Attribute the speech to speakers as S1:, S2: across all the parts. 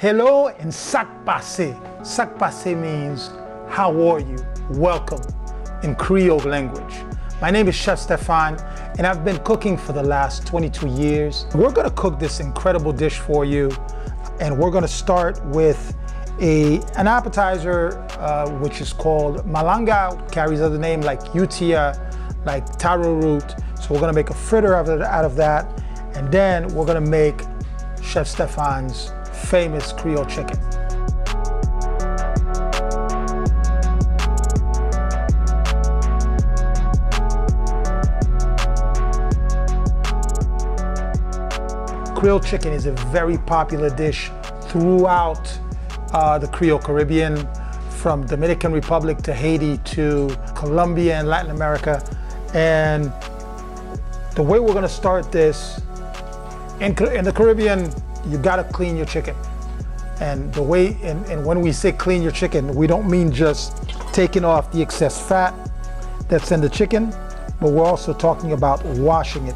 S1: Hello and sak passe. Sak passe means how are you? Welcome in Creole language. My name is Chef Stephan and I've been cooking for the last 22 years. We're gonna cook this incredible dish for you, and we're gonna start with an appetizer which is called malanga, carries other name like utia, like taro root. So we're gonna make a fritter out of that, and then we're gonna make Chef Stephan's famous Creole chicken. Creole chicken is a very popular dish throughout the Creole Caribbean, from Dominican Republic to Haiti to Colombia and Latin America. And the way we're gonna start this, in the Caribbean, you gotta clean your chicken. And the way, and when we say clean your chicken, we don't mean just taking off the excess fat that's in the chicken, but we're also talking about washing it.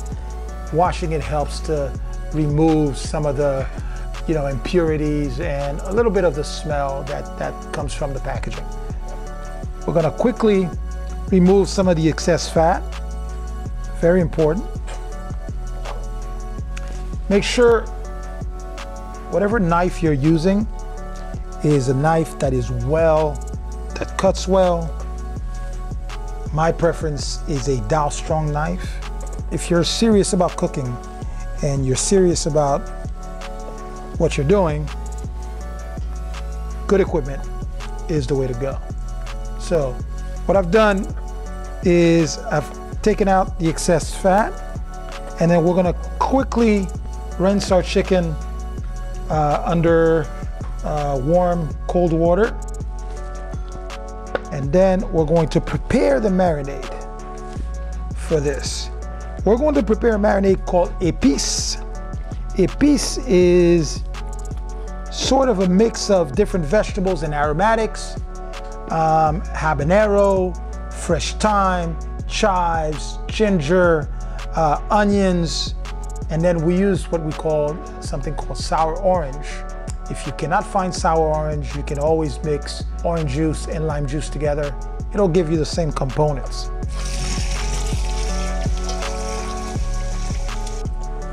S1: Washing it helps to remove some of the impurities and a little bit of the smell that comes from the packaging. We're gonna quickly remove some of the excess fat. Very important. Make sure whatever knife you're using is a knife that that cuts well. My preference is a Dow Strong knife. If you're serious about cooking and you're serious about what you're doing, good equipment is the way to go. So what I've done is I've taken out the excess fat, and then we're gonna quickly rinse our chicken under warm, cold water. And then we're going to prepare the marinade for this. We're going to prepare a marinade called épice. Épice is sort of a mix of different vegetables and aromatics, habanero, fresh thyme, chives, ginger, onions, and then we use what we call something called sour orange. If you cannot find sour orange, you can always mix orange juice and lime juice together. It'll give you the same components.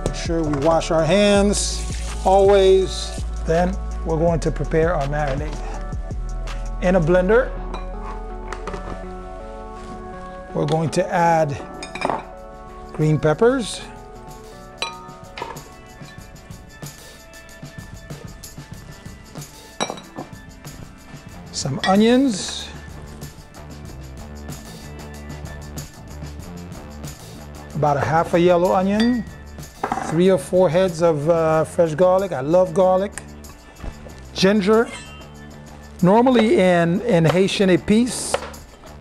S1: Make sure we wash our hands always. Then we're going to prepare our marinade. In a blender, we're going to add green peppers, some onions, about a half a yellow onion, 3 or 4 heads of fresh garlic. I love garlic. Ginger. Normally in Haitian épice,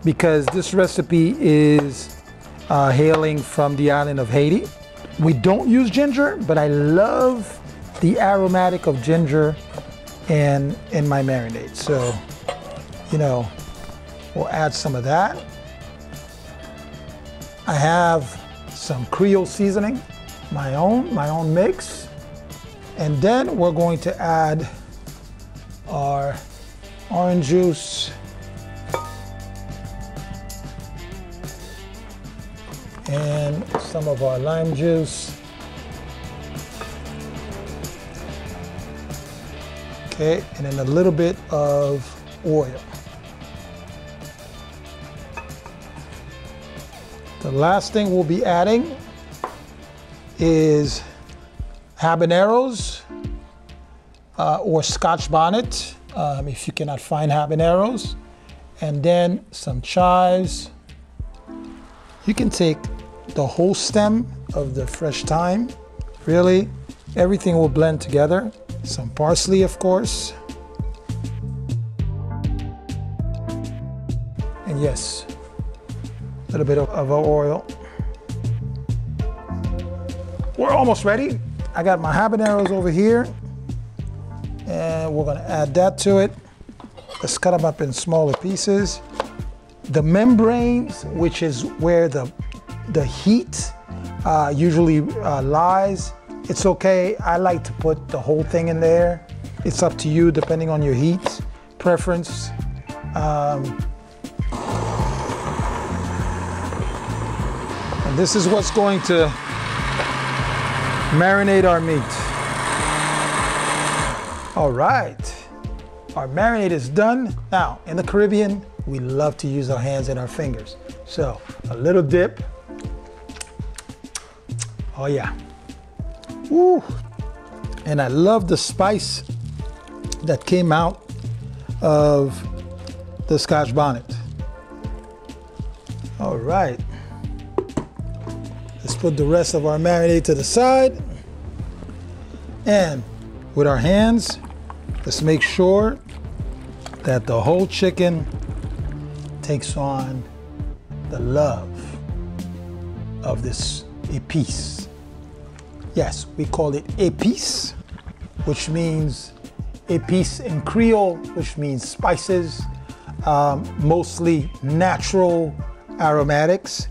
S1: because this recipe is hailing from the island of Haiti, we don't use ginger, but I love the aromatic of ginger in my marinade. So, we'll add some of that. I have some Creole seasoning, my own mix. And then we're going to add our orange juice and some of our lime juice. Okay, and then a little bit of oil. The last thing we'll be adding is habaneros or Scotch bonnet, if you cannot find habaneros, and then some chives. You can take the whole stem of the fresh thyme. Really, everything will blend together. Some parsley, of course. And yes, a little bit of oil. We're almost ready. I got my habaneros over here, and we're gonna add that to it. Let's cut them up in smaller pieces. The membranes, which is where the heat usually lies, it's okay. I like to put the whole thing in there. It's up to you depending on your heat preference. And this is what's going to marinate our meat. All right, our marinade is done. Now, in the Caribbean, we love to use our hands and our fingers. So, a little dip. Oh yeah. Woo. And I love the spice that came out of the Scotch bonnet. All right. Let's put the rest of our marinade to the side. And with our hands, let's make sure that the whole chicken takes on the love of this épice. Yes, we call it épice, which means épice in Creole, which means spices, mostly natural aromatics.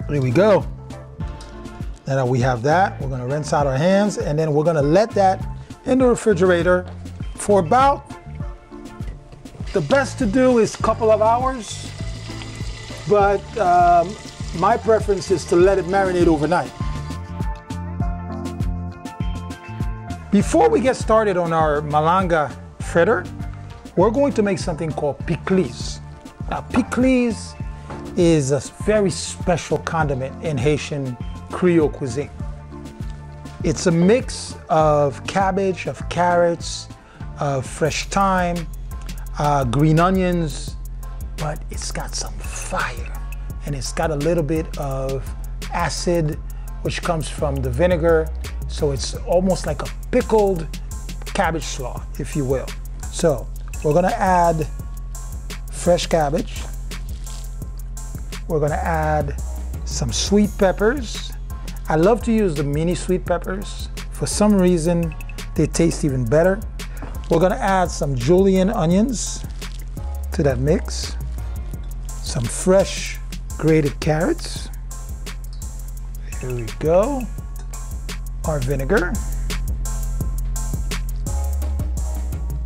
S1: There we go. Now that we have that, we're gonna rinse out our hands, and then we're gonna let that in the refrigerator for about, the best to do is a couple of hours, but my preference is to let it marinate overnight. Before we get started on our malanga fritter, we're going to make something called pickles. Now, pickles is a very special condiment in Haitian Creole cuisine. It's a mix of cabbage, of carrots, of fresh thyme, green onions, but it's got some fire, and it's got a little bit of acid, which comes from the vinegar. So it's almost like a pickled cabbage slaw, if you will. So we're gonna add fresh cabbage. We're gonna add some sweet peppers. I love to use the mini sweet peppers. For some reason, they taste even better. We're gonna add some julienne onions to that mix. Some fresh grated carrots. Here we go. Our vinegar.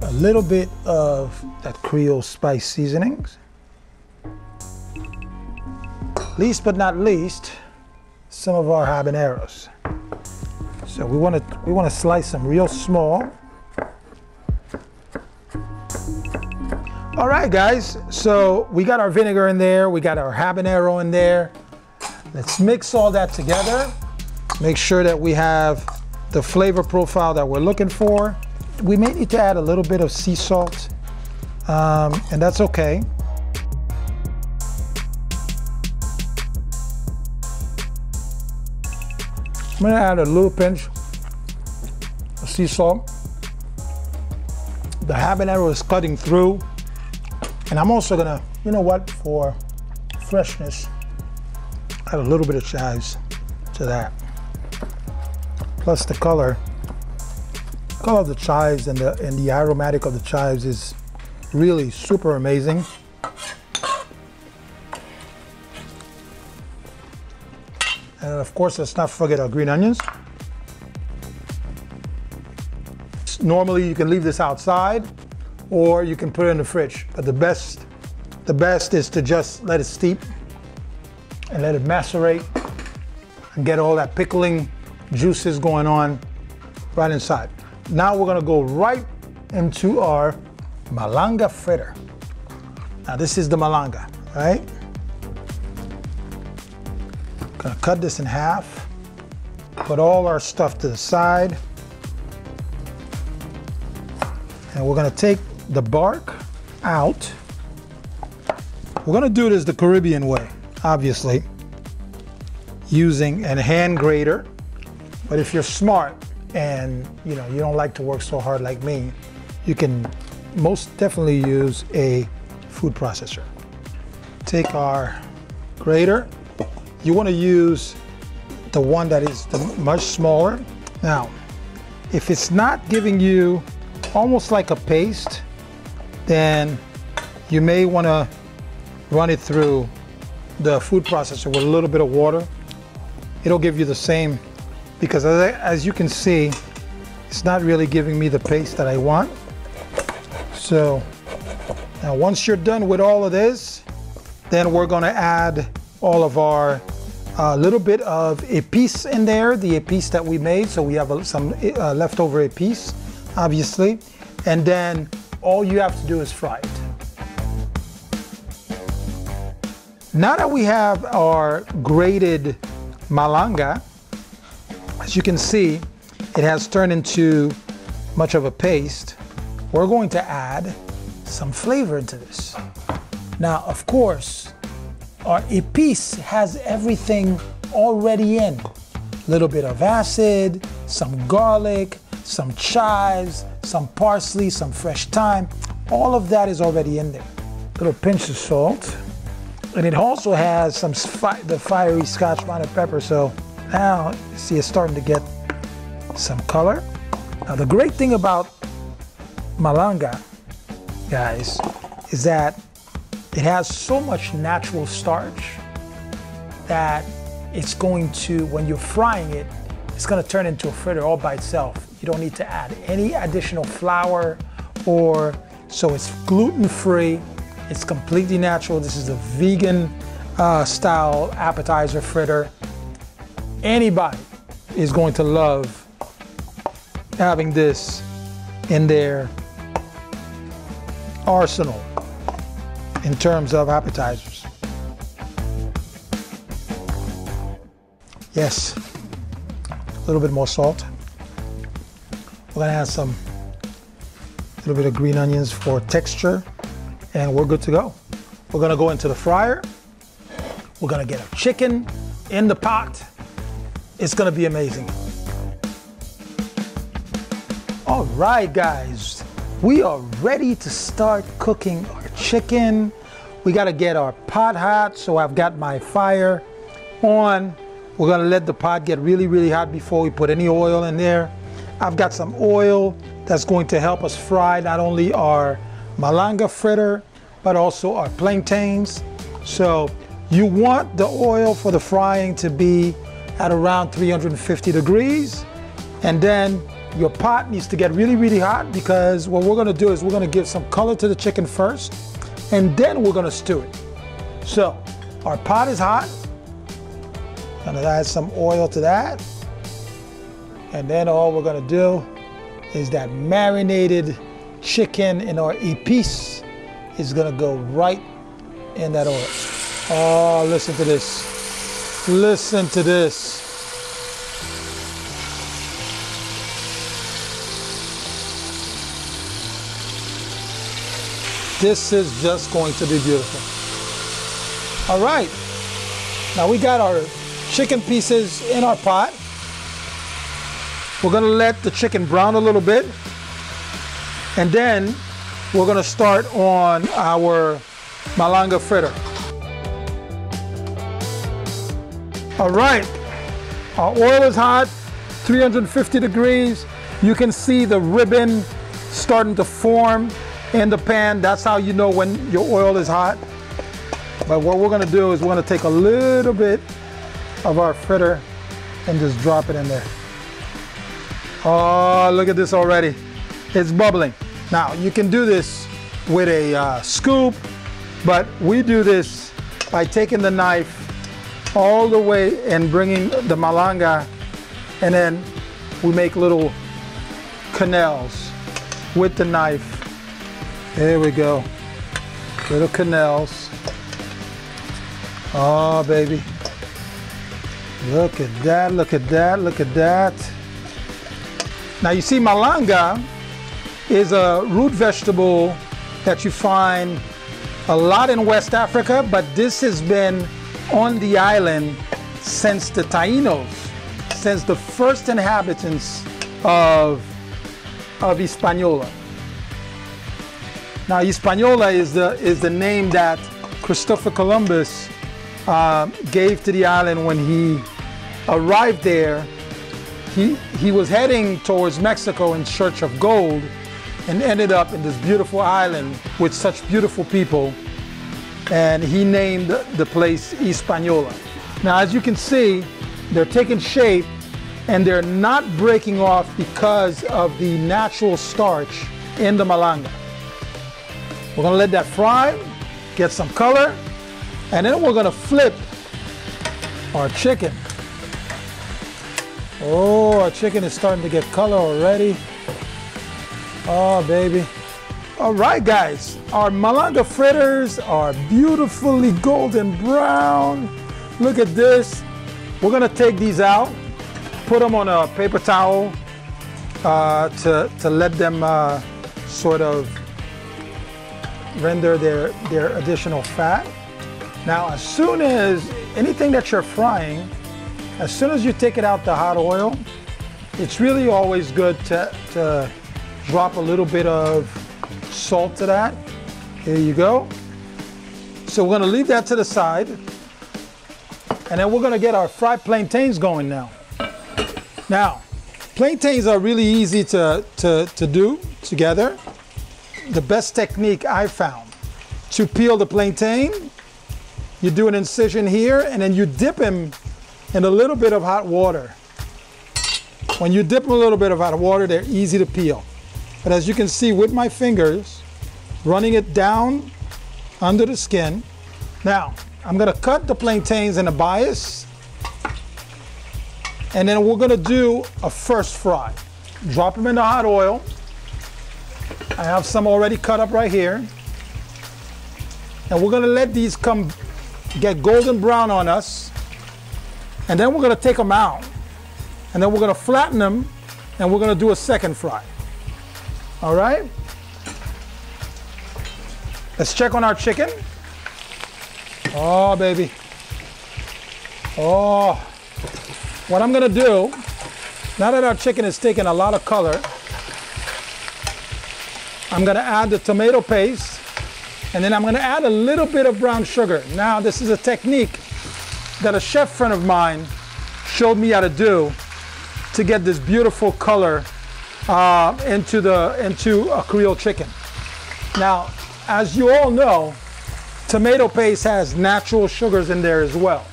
S1: A little bit of that Creole spice seasonings. Least but not least, some of our habaneros. So we want to slice them real small. All right, guys. So we got our vinegar in there. We got our habanero in there. Let's mix all that together. Make sure that we have the flavor profile that we're looking for. We may need to add a little bit of sea salt, and that's okay. I'm gonna add a little pinch of sea salt. The habanero is cutting through, and I'm also gonna, you know what, for freshness, add a little bit of chives to that. Plus the color of the chives and the aromatic of the chives is really super amazing. And of course, let's not forget our green onions. Normally you can leave this outside or you can put it in the fridge, but the best is to just let it steep and let it macerate and get all that pickling juices going on right inside. Now we're gonna go right into our malanga fritter. Now this is the malanga, right? Gonna cut this in half, put all our stuff to the side, and we're gonna take the bark out. We're gonna do this the Caribbean way, obviously, using a hand grater. But if you're smart and you don't like to work so hard like me, you can most definitely use a food processor. Take our grater. You want to use the one that is much smaller. Now, if it's not giving you almost like a paste, then you may want to run it through the food processor with a little bit of water. It'll give you the same, because as you can see, It's not really giving me the paste that I want. So now once you're done with all of this, then we're gonna add all of our little bit of épices in there, the épices that we made. So we have some leftover épices, obviously. And then all you have to do is fry it. Now that we have our grated malanga, as you can see, it has turned into much of a paste. We're going to add some flavor into this. Now, of course, our épice has everything already in. A little bit of acid, some garlic, some chives, some parsley, some fresh thyme. All of that is already in there. A little pinch of salt. And it also has some the fiery Scotch bonnet pepper. So now, you see it's starting to get some color. Now, the great thing about malanga, guys, is that it has so much natural starch that it's going to, when you're frying it, it's going to turn into a fritter all by itself. You don't need to add any additional flour so it's gluten-free. It's completely natural. This is a vegan style appetizer fritter. Anybody is going to love having this in their arsenal in terms of appetizers. Yes, a little bit more salt. We're gonna add a little bit of green onions for texture, and we're good to go. We're gonna go into the fryer. We're gonna get our chicken in the pot. It's gonna be amazing. All right, guys, we are ready to start cooking our chicken. We gotta get our pot hot, so I've got my fire on. We're gonna let the pot get really, really hot before we put any oil in there. I've got some oil that's going to help us fry not only our malanga fritter, but also our plantains. So you want the oil for the frying to be at around 350 degrees. And then your pot needs to get really, really hot, because what we're gonna do is we're gonna give some color to the chicken first, and then we're gonna stew it. So our pot is hot. Gonna add some oil to that. And then all we're gonna do is that marinated chicken in our épice is gonna go right in that oil. Oh, listen to this. Listen to this. This is just going to be beautiful. All right, now we got our chicken pieces in our pot. We're gonna let the chicken brown a little bit, and then we're gonna start on our malanga fritter. All right, our oil is hot, 350 degrees. You can see the ribbon starting to form in the pan. That's how you know when your oil is hot. But what we're gonna do is we're gonna take a little bit of our fritter and just drop it in there. Oh, look at this already. It's bubbling. Now, you can do this with a scoop, but we do this by taking the knife all the way and bringing the malanga, and then we make little canals with the knife. There we go. Little canals. Oh, baby. Look at that, look at that, look at that. Now you see, malanga is a root vegetable that you find a lot in West Africa, but this has been on the island since the Taínos, since the first inhabitants of Hispaniola. Now, Hispaniola is the name that Christopher Columbus gave to the island when he arrived there. He was heading towards Mexico in search of gold, and ended up in this beautiful island with such beautiful people, and he named the place Hispaniola. Now, as you can see, they're taking shape, and they're not breaking off because of the natural starch in the malanga. We're gonna let that fry, get some color, and then we're gonna flip our chicken. Oh, our chicken is starting to get color already. Oh, baby. All right, guys, our malanga fritters are beautifully golden brown. Look at this. We're gonna take these out, put them on a paper towel to let them sort of render their additional fat. Now, as soon as anything that you're frying, as soon as you take it out the hot oil, it's really always good to drop a little bit of salt to that. Here you go. So we're gonna leave that to the side, and then we're gonna get our fried plantains going now. Now, plantains are really easy to do together. The best technique I found to peel the plantain, you do an incision here, and then you dip him in a little bit of hot water. When you dip them in a little bit of hot water, they're easy to peel. But as you can see with my fingers, running it down under the skin. Now, I'm gonna cut the plantains in a bias, and then we're gonna do a first fry. Drop them in the hot oil. I have some already cut up right here. And we're gonna let these get golden brown on us. And then we're gonna take them out. And then we're gonna flatten them, and we're gonna do a second fry. All right? Let's check on our chicken. Oh, baby. Oh. What I'm gonna do, now that our chicken is taking a lot of color, I'm gonna add the tomato paste, and then I'm gonna add a little bit of brown sugar. Now, this is a technique that a chef friend of mine showed me how to do to get this beautiful color into a Creole chicken. Now, as you all know, tomato paste has natural sugars in there as well,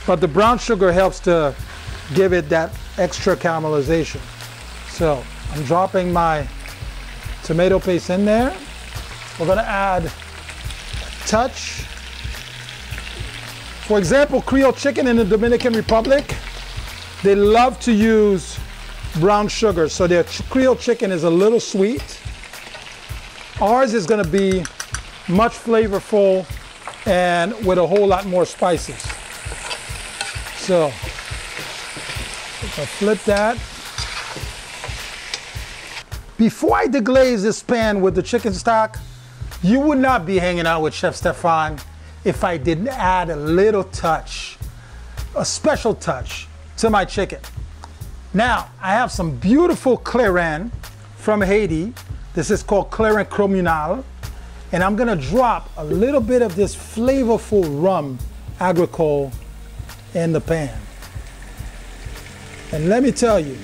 S1: but the brown sugar helps to give it that extra caramelization. So I'm dropping my tomato paste in there. We're gonna add touch. For example, Creole chicken in the Dominican Republic, they love to use brown sugar, so their Creole chicken is a little sweet. Ours is gonna be much flavorful and with a whole lot more spices. So, if I flip that. Before I deglaze this pan with the chicken stock, you would not be hanging out with Chef Stephan if I didn't add a little touch, a special touch to my chicken. Now, I have some beautiful clairin from Haiti. This is called clairin communal. And I'm gonna drop a little bit of this flavorful rum agricole in the pan. And let me tell you,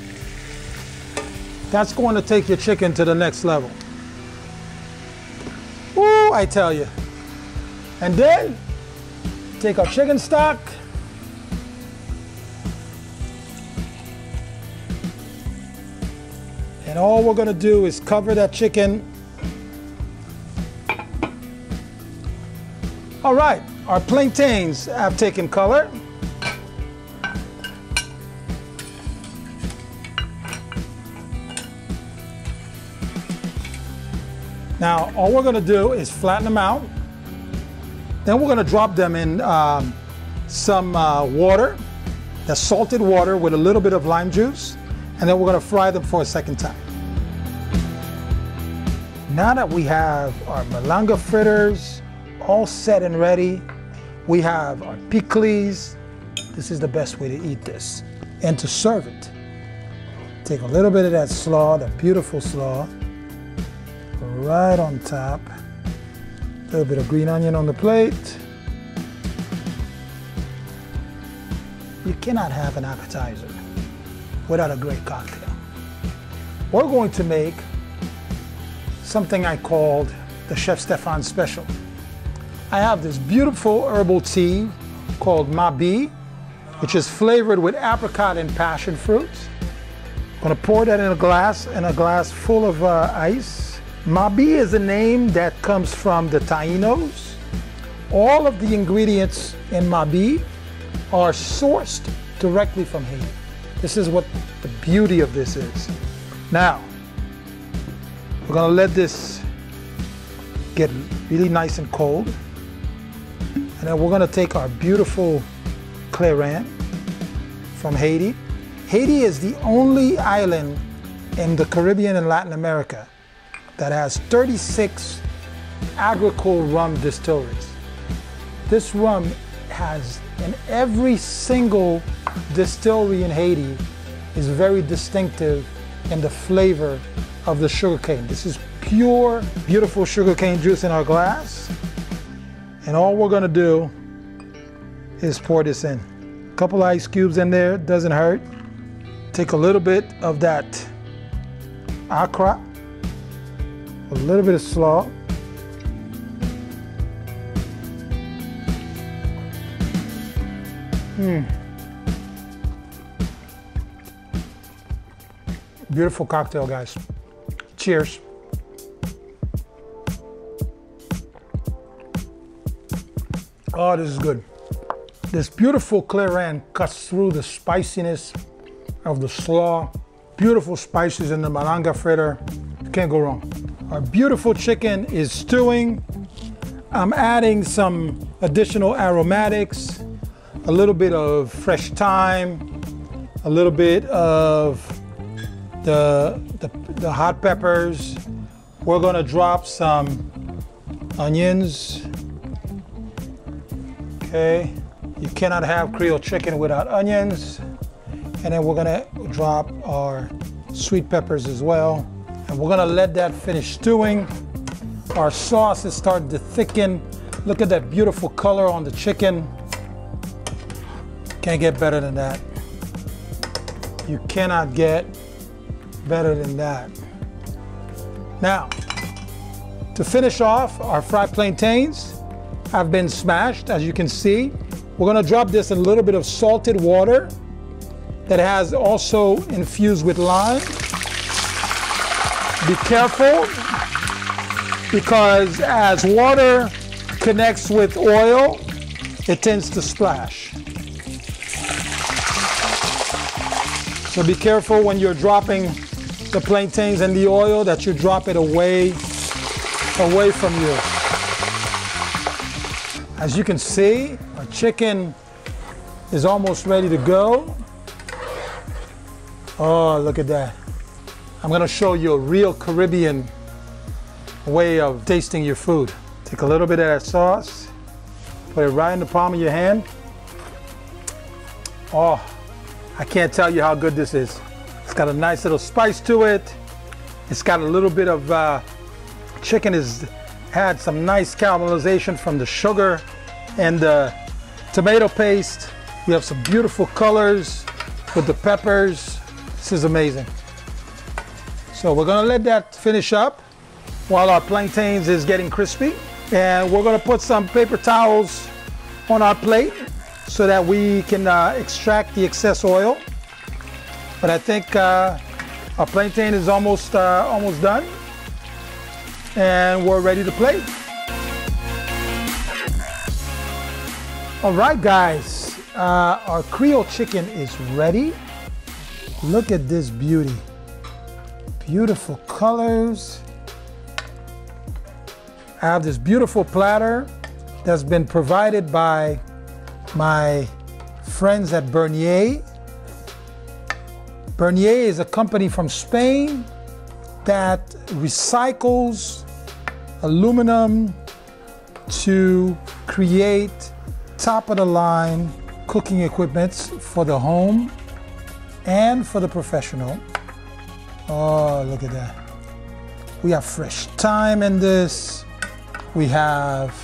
S1: that's going to take your chicken to the next level. Woo, I tell you. And then, take our chicken stock, and all we're gonna do is cover that chicken. All right, our plantains have taken color. Now, all we're gonna do is flatten them out. Then we're gonna drop them in some water, that's salted water with a little bit of lime juice, and then we're gonna fry them for a second time. Now that we have our malanga fritters all set and ready, we have our pickles. This is the best way to eat this. And to serve it, take a little bit of that slaw, that beautiful slaw, right on top. A little bit of green onion on the plate. You cannot have an appetizer without a great cocktail. We're going to make something I called the Chef Stephan Special. I have this beautiful herbal tea called Mabi. which is flavored with apricot and passion fruit. I'm gonna pour that in a glass full of ice. Mabi is a name that comes from the Taínos. All of the ingredients in Mabi are sourced directly from Haiti. This is what the beauty of this is. Now, we're gonna let this get really nice and cold. And then we're gonna take our beautiful clairin from Haiti. Haiti is the only island in the Caribbean and Latin America that has 36 agricole rum distilleries. This rum has, in every single distillery in Haiti, is very distinctive in the flavor of the sugarcane. This is pure, beautiful sugarcane juice in our glass. And all we're gonna do is pour this in. A couple ice cubes in there, doesn't hurt. Take a little bit of that akra, a little bit of slaw. Beautiful cocktail, guys. Cheers. Oh, this is good. This beautiful clairin cuts through the spiciness of the slaw. Beautiful spices in the malanga fritter. Can't go wrong. Our beautiful chicken is stewing. I'm adding some additional aromatics, a little bit of fresh thyme, a little bit of the hot peppers. We're gonna drop some onions. Okay, you cannot have Creole chicken without onions. And then we're gonna drop our sweet peppers as well. And we're gonna let that finish stewing. Our sauce is starting to thicken. Look at that beautiful color on the chicken. Can't get better than that. You cannot get better than that. Now, to finish off, our fried plantains have been smashed, as you can see. We're gonna drop this in a little bit of salted water that has also infused with lime. Be careful, because as water connects with oil, it tends to splash. So be careful when you're dropping the plantains and the oil that you drop it away from you. As you can see, our chicken is almost ready to go. Oh, look at that. I'm gonna show you a real Caribbean way of tasting your food. Take a little bit of that sauce, put it right in the palm of your hand. Oh, I can't tell you how good this is. It's got a nice little spice to it. It's got a little bit of, chicken has had some nice caramelization from the sugar and the tomato paste. We have some beautiful colors with the peppers. This is amazing. So we're gonna let that finish up while our plantains is getting crispy. And we're gonna put some paper towels on our plate so that we can extract the excess oil. But I think our plantain is almost done. And we're ready to plate. All right, guys, our Creole chicken is ready. Look at this beauty. Beautiful colors. I have this beautiful platter that's been provided by my friends at Bernier. Bernier is a company from Spain that recycles aluminum to create top-of-the-line cooking equipment for the home and for the professional. Oh, look at that. We have fresh thyme in this. We have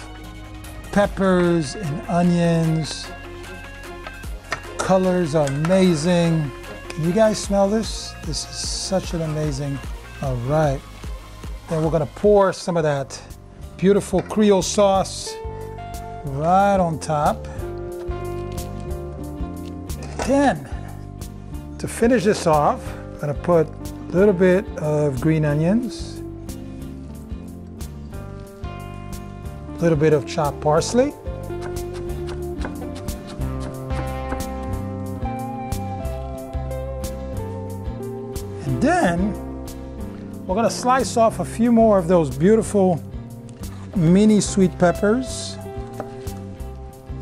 S1: peppers and onions. The colors are amazing. Can you guys smell this? This is such an amazing. All right. Then we're gonna pour some of that beautiful Creole sauce right on top. then, to finish this off, I'm gonna put a little bit of green onions, a little bit of chopped parsley, and then we're gonna slice off a few more of those beautiful mini sweet peppers,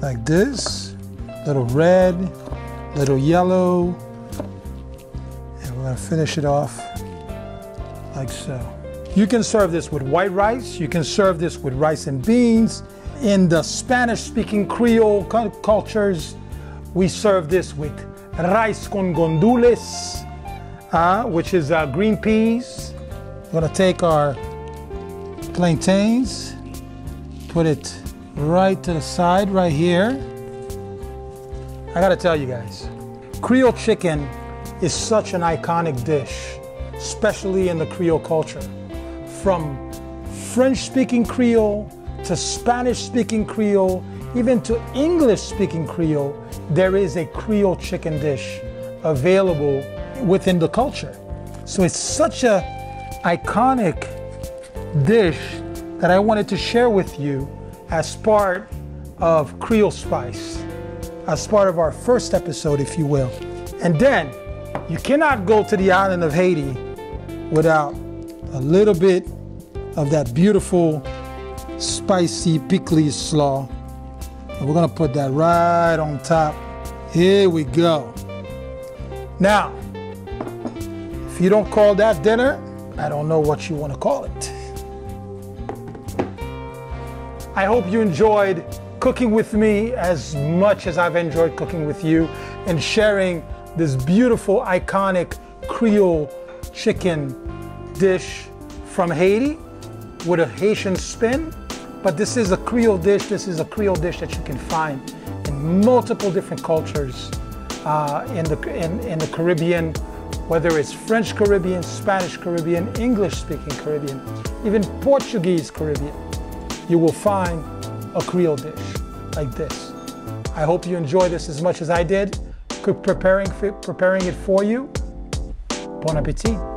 S1: like this, little red, little yellow, and we're gonna finish it off like so. You can serve this with white rice, you can serve this with rice and beans. In the Spanish-speaking Creole cultures, we serve this with rice con gandules, which is green peas. We're gonna take our plantains, put it right to the side, right here. I gotta tell you guys, Creole chicken is such an iconic dish, especially in the Creole culture. From French-speaking Creole to Spanish-speaking Creole, even to English-speaking Creole, there is a Creole chicken dish available within the culture. So it's such a iconic dish that I wanted to share with you as part of Creole Spice, as part of our first episode, if you will. And then, you cannot go to the island of Haiti without a little bit of that beautiful, spicy Pickles slaw. And we're gonna put that right on top. Here we go. Now, if you don't call that dinner, I don't know what you want to call it. I hope you enjoyed cooking with me as much as I've enjoyed cooking with you and sharing this beautiful, iconic Creole chicken dish from Haiti with a Haitian spin. But this is a Creole dish. This is a Creole dish that you can find in multiple different cultures in the Caribbean, whether it's French Caribbean, Spanish Caribbean, English-speaking Caribbean, even Portuguese Caribbean. You will find a Creole dish like this. I hope you enjoy this as much as I did preparing it for you. Bon appétit.